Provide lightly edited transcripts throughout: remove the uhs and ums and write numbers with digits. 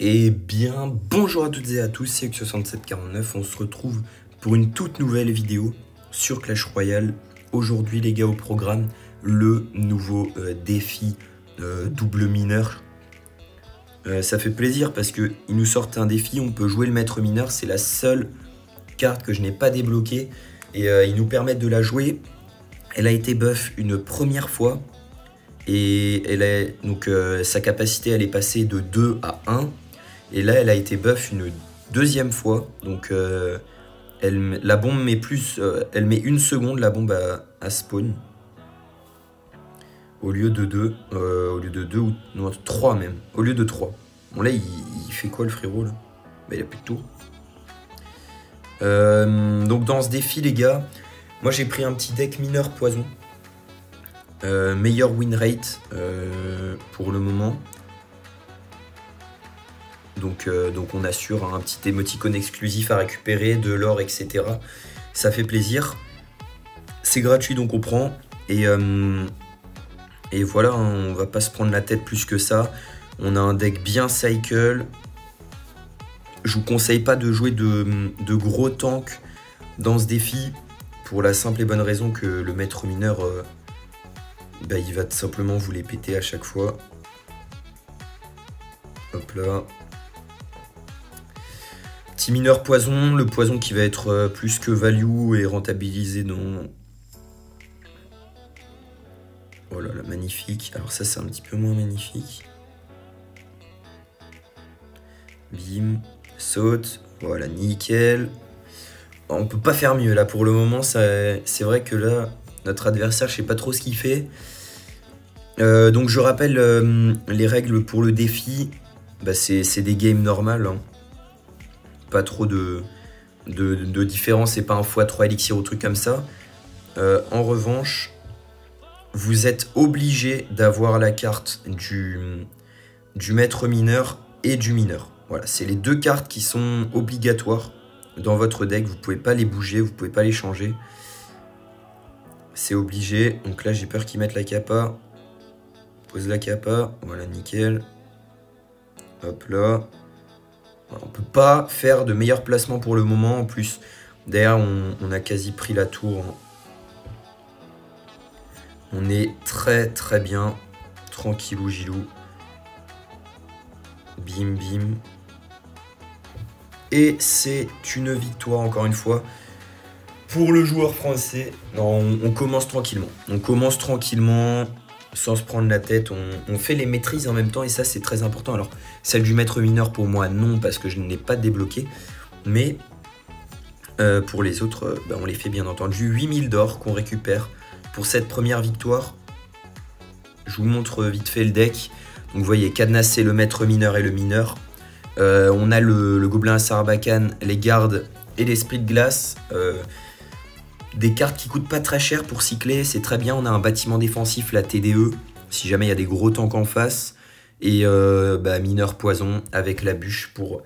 Eh bien, bonjour à toutes et à tous, c'est X6749, on se retrouve pour une toute nouvelle vidéo sur Clash Royale. Aujourd'hui les gars, au programme, le nouveau défi double mineur. Ça fait plaisir parce qu'ils nous sortent un défi, on peut jouer le maître mineur, c'est la seule carte que je n'ai pas débloquée. Et ils nous permettent de la jouer. Elle a été buff une première fois. Et donc sa capacité elle est passée de 2 à 1. Et là elle a été buff une deuxième fois. Donc la bombe met plus. Elle met une seconde la bombe à spawn. Au lieu de 2. Au lieu de 2 ou non, 3 même. Au lieu de 3. Bon là il fait quoi le frérot là? Bah, il a plus de tour. Donc dans ce défi les gars, moi j'ai pris un petit deck mineur poison. Meilleur win rate pour le moment. Donc on assure un petit émoticône exclusif à récupérer, de l'or, etc. Ça fait plaisir. C'est gratuit donc on prend. Et voilà, hein, on va pas se prendre la tête plus que ça. On a un deck bien cycle. Je vous conseille pas de jouer de gros tanks dans ce défi. Pour la simple et bonne raison que le maître mineur... bah, il va tout simplement vous les péter à chaque fois. Hop là. Petit mineur poison, le poison qui va être plus que value et rentabilisé dans... Oh là là, magnifique. Alors ça c'est un petit peu moins magnifique. Bim, saute, voilà, nickel. On peut pas faire mieux là pour le moment, c'est vrai que là, notre adversaire, je sais pas trop ce qu'il fait. Donc je rappelle les règles pour le défi, bah, c'est des games normales, hein. Pas trop de différence, c'est pas un x3 élixir ou truc comme ça. En revanche, vous êtes obligé d'avoir la carte du maître mineur et du mineur. Voilà, c'est les deux cartes qui sont obligatoires dans votre deck, vous pouvez pas les bouger, vous pouvez pas les changer. C'est obligé, donc là j'ai peur qu'ils mettent la capa. Pose la capa, voilà, nickel. Hop là. On peut pas faire de meilleur placement pour le moment. En plus, derrière, on a quasi pris la tour. On est très très bien. Tranquillou gilou. Bim bim. Et c'est une victoire encore une fois pour le joueur français. Non, on commence tranquillement. On commence tranquillement. Sans se prendre la tête, on fait les maîtrises en même temps et ça c'est très important. Alors celle du maître mineur pour moi non parce que je ne l'ai pas débloqué, mais pour les autres bah, on les fait bien entendu. 8000 d'or qu'on récupère pour cette première victoire. Je vous montre vite fait le deck. Donc vous voyez cadenassé le maître mineur et le mineur. On a le gobelin à Sarbacane, les gardes et l'esprit de glace. Des cartes qui coûtent pas très cher pour cycler, c'est très bien. On a un bâtiment défensif, la TDE, si jamais il y a des gros tanks en face. Et bah, mineur poison avec la bûche pour,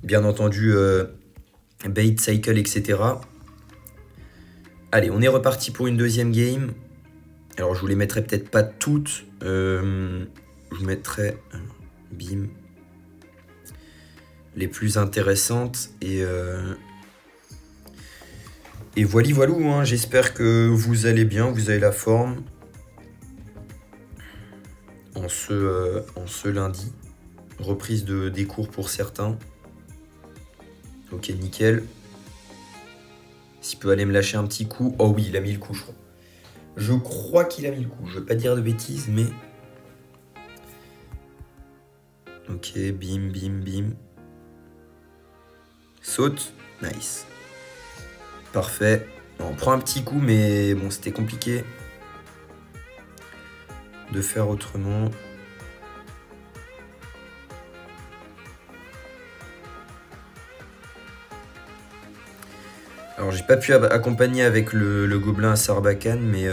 bien entendu, bait, cycle, etc. Allez, on est reparti pour une deuxième game. Alors, je vous les mettrai peut-être pas toutes. Je vous mettrai, bim, les plus intéressantes. Et voilà, voilou, hein, j'espère que vous allez bien, vous avez la forme en ce lundi. Reprise des cours pour certains. Ok, nickel. S'il peut aller me lâcher un petit coup. Oh oui, il a mis le coup, je crois. Je crois qu'il a mis le coup. Je ne veux pas dire de bêtises, mais... Ok, bim, bim, bim. Saute. Nice. Parfait. On prend un petit coup, mais bon, c'était compliqué de faire autrement. Alors, j'ai pas pu accompagner avec le gobelin à Sarbacane, mais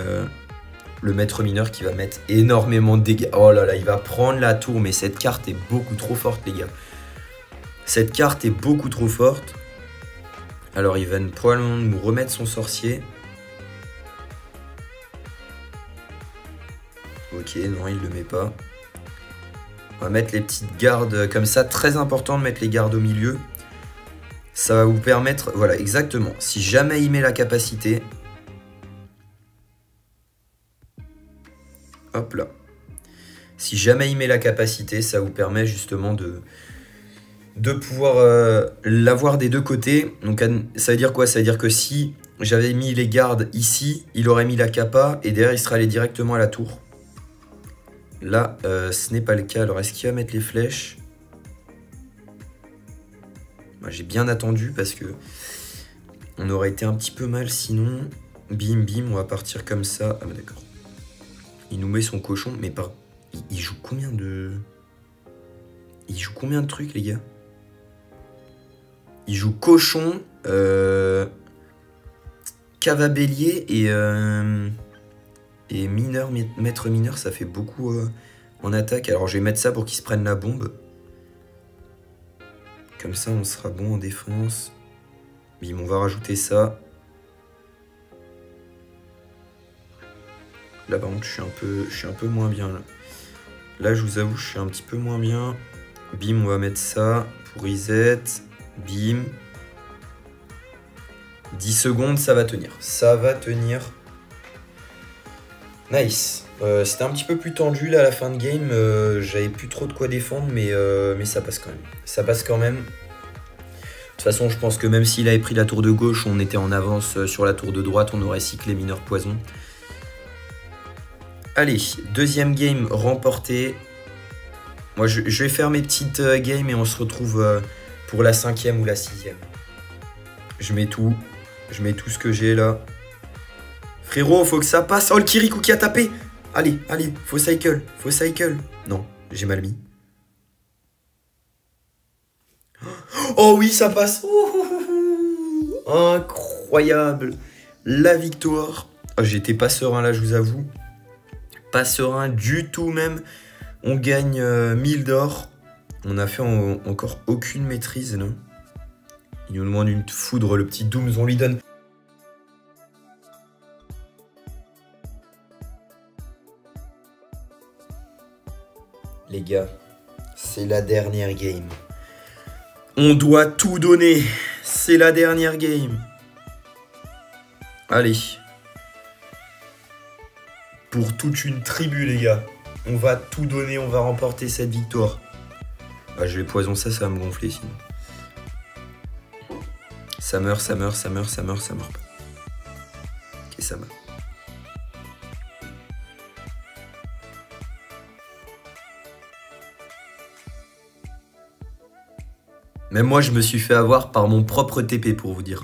le maître mineur qui va mettre énormément de dégâts. Oh là là, il va prendre la tour, mais cette carte est beaucoup trop forte, les gars. Cette carte est beaucoup trop forte. Alors il va probablement nous remettre son sorcier. Ok, non, il ne le met pas. On va mettre les petites gardes comme ça. Très important de mettre les gardes au milieu. Ça va vous permettre... Voilà, exactement. Si jamais il met la capacité... Hop là. Si jamais il met la capacité, ça vous permet justement de pouvoir l'avoir des deux côtés. Donc ça veut dire quoi? Ça veut dire que si j'avais mis les gardes ici, il aurait mis la capa et derrière il serait allé directement à la tour. Là, ce n'est pas le cas. Alors est-ce qu'il va mettre les flèches? J'ai bien attendu parce que on aurait été un petit peu mal sinon. Bim bim, on va partir comme ça. Ah bah d'accord. Il nous met son cochon, mais par... Il joue combien de... Il joue combien de trucs, les gars? Il joue cochon, cavabélier et mineur, maître mineur, ça fait beaucoup en attaque. Alors je vais mettre ça pour qu'il se prenne la bombe. Comme ça, on sera bon en défense. Bim, on va rajouter ça. Là, par contre, je suis un peu moins bien. Là, je vous avoue, je suis un petit peu moins bien. Bim, on va mettre ça pour reset. Bim. 10 secondes, ça va tenir. Ça va tenir. Nice. C'était un petit peu plus tendu là à la fin de game. J'avais plus trop de quoi défendre, mais ça passe quand même. Ça passe quand même. De toute façon, je pense que même s'il avait pris la tour de gauche, on était en avance sur la tour de droite, on aurait cyclé mineur poison. Allez, deuxième game remporté. Moi, je vais faire mes petites games et on se retrouve pour la 5e ou la 6e. Je mets tout. Je mets tout ce que j'ai là. Frérot, faut que ça passe. Oh, le Kirikou qui a tapé. Allez, allez, faut cycle. Faut cycle. Non, j'ai mal mis. Oh oui, ça passe. Incroyable. La victoire. Oh, j'étais pas serein là, je vous avoue. Pas serein du tout même. On gagne 1000 d'or. On a fait encore aucune maîtrise là. Il nous demande une foudre, le petit Dooms, on lui donne. Les gars, c'est la dernière game. On doit tout donner. C'est la dernière game. Allez. Pour toute une tribu, les gars. On va tout donner, on va remporter cette victoire. Ah, je vais poison ça, ça va me gonfler sinon. Ça meurt, ça meurt, ça meurt, ça meurt, ça meurt pas. Ok, ça meurt. Même moi, je me suis fait avoir par mon propre TP, pour vous dire.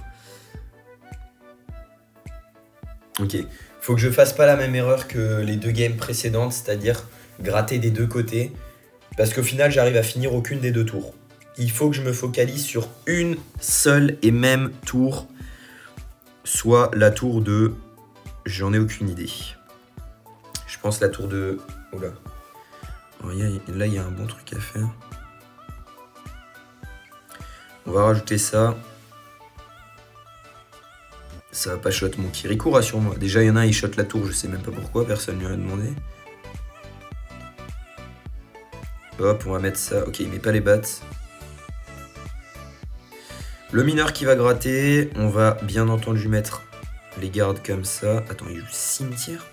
Ok. Faut que je fasse pas la même erreur que les deux games précédentes, c'est-à-dire gratter des deux côtés. Parce qu'au final, j'arrive à finir aucune des deux tours. Il faut que je me focalise sur une seule et même tour. Soit la tour de... J'en ai aucune idée. Je pense la tour de... Oula. Alors, là, il y a un bon truc à faire. On va rajouter ça. Ça va pas shot mon Kirikou, rassure-moi. Déjà, il y en a un, il shot la tour, je sais même pas pourquoi, personne ne lui a demandé. Hop, on va mettre ça. Ok, il met pas les bats. Le mineur qui va gratter, on va bien entendu mettre les gardes comme ça. Attends, il joue cimetière?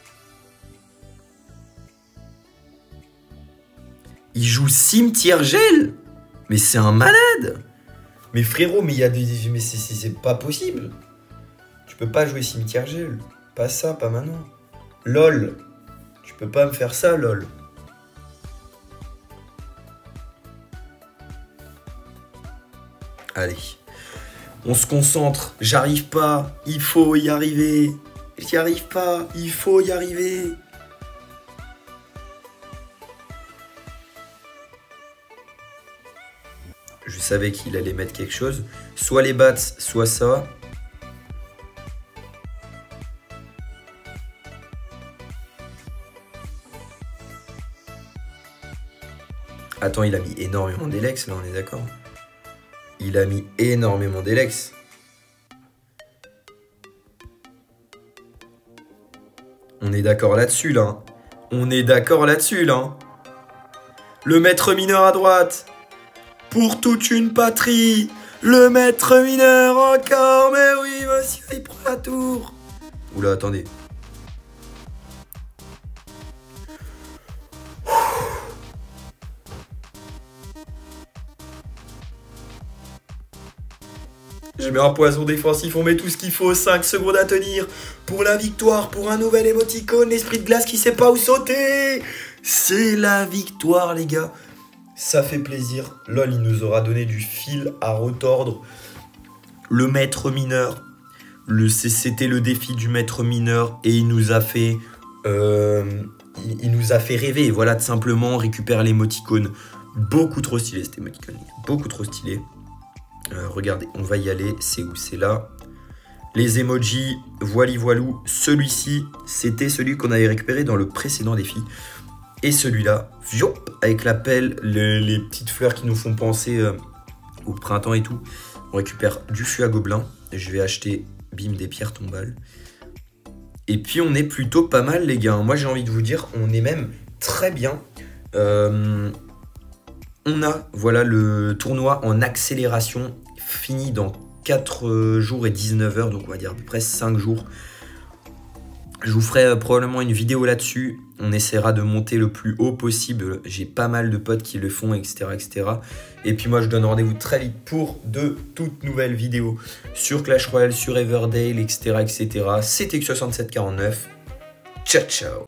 Il joue cimetière gel? Mais c'est un malade! Mais frérot, mais il y a des... Mais c'est pas possible! Tu peux pas jouer cimetière gel. Pas ça, pas maintenant. LOL. Tu peux pas me faire ça, LOL. Allez. On se concentre. J'arrive pas. Il faut y arriver. J'y arrive pas. Il faut y arriver. Je savais qu'il allait mettre quelque chose. Soit les bats, soit ça. Attends, il a mis énormément d'Elex, là, on est d'accord? Il a mis énormément d'Elex. On est d'accord là-dessus, là. On est d'accord là-dessus, là. Le maître mineur à droite. Pour toute une patrie. Le maître mineur encore. Mais oui, monsieur, il prend la tour. Oula, attendez. Je mets un poison défensif, on met tout ce qu'il faut, 5 secondes à tenir pour la victoire, pour un nouvel émoticône, l'esprit de glace qui sait pas où sauter. C'est la victoire les gars, ça fait plaisir. LOL il nous aura donné du fil à retordre. Le maître mineur, c'était le défi du maître mineur et il nous a fait rêver, voilà, tout simplement. Récupère l'émoticône, beaucoup trop stylé cet émoticône, beaucoup trop stylé. Regardez, on va y aller, c'est où? C'est là. Les emojis, voilou. Celui-ci, c'était celui qu'on avait récupéré dans le précédent défi. Et celui-là, avec la pelle, les petites fleurs qui nous font penser au printemps et tout. On récupère du fût à gobelin. Je vais acheter, bim, des pierres tombales. Et puis on est plutôt pas mal les gars. Moi j'ai envie de vous dire, on est même très bien. On a, voilà, le tournoi en accélération fini dans 4 jours et 19 heures, donc on va dire à peu près 5 jours. Je vous ferai probablement une vidéo là-dessus. On essaiera de monter le plus haut possible. J'ai pas mal de potes qui le font, etc., etc. Et puis moi, je donne rendez-vous très vite pour de toutes nouvelles vidéos sur Clash Royale, sur Everdale, etc., etc. C'était X6749. Ciao, ciao.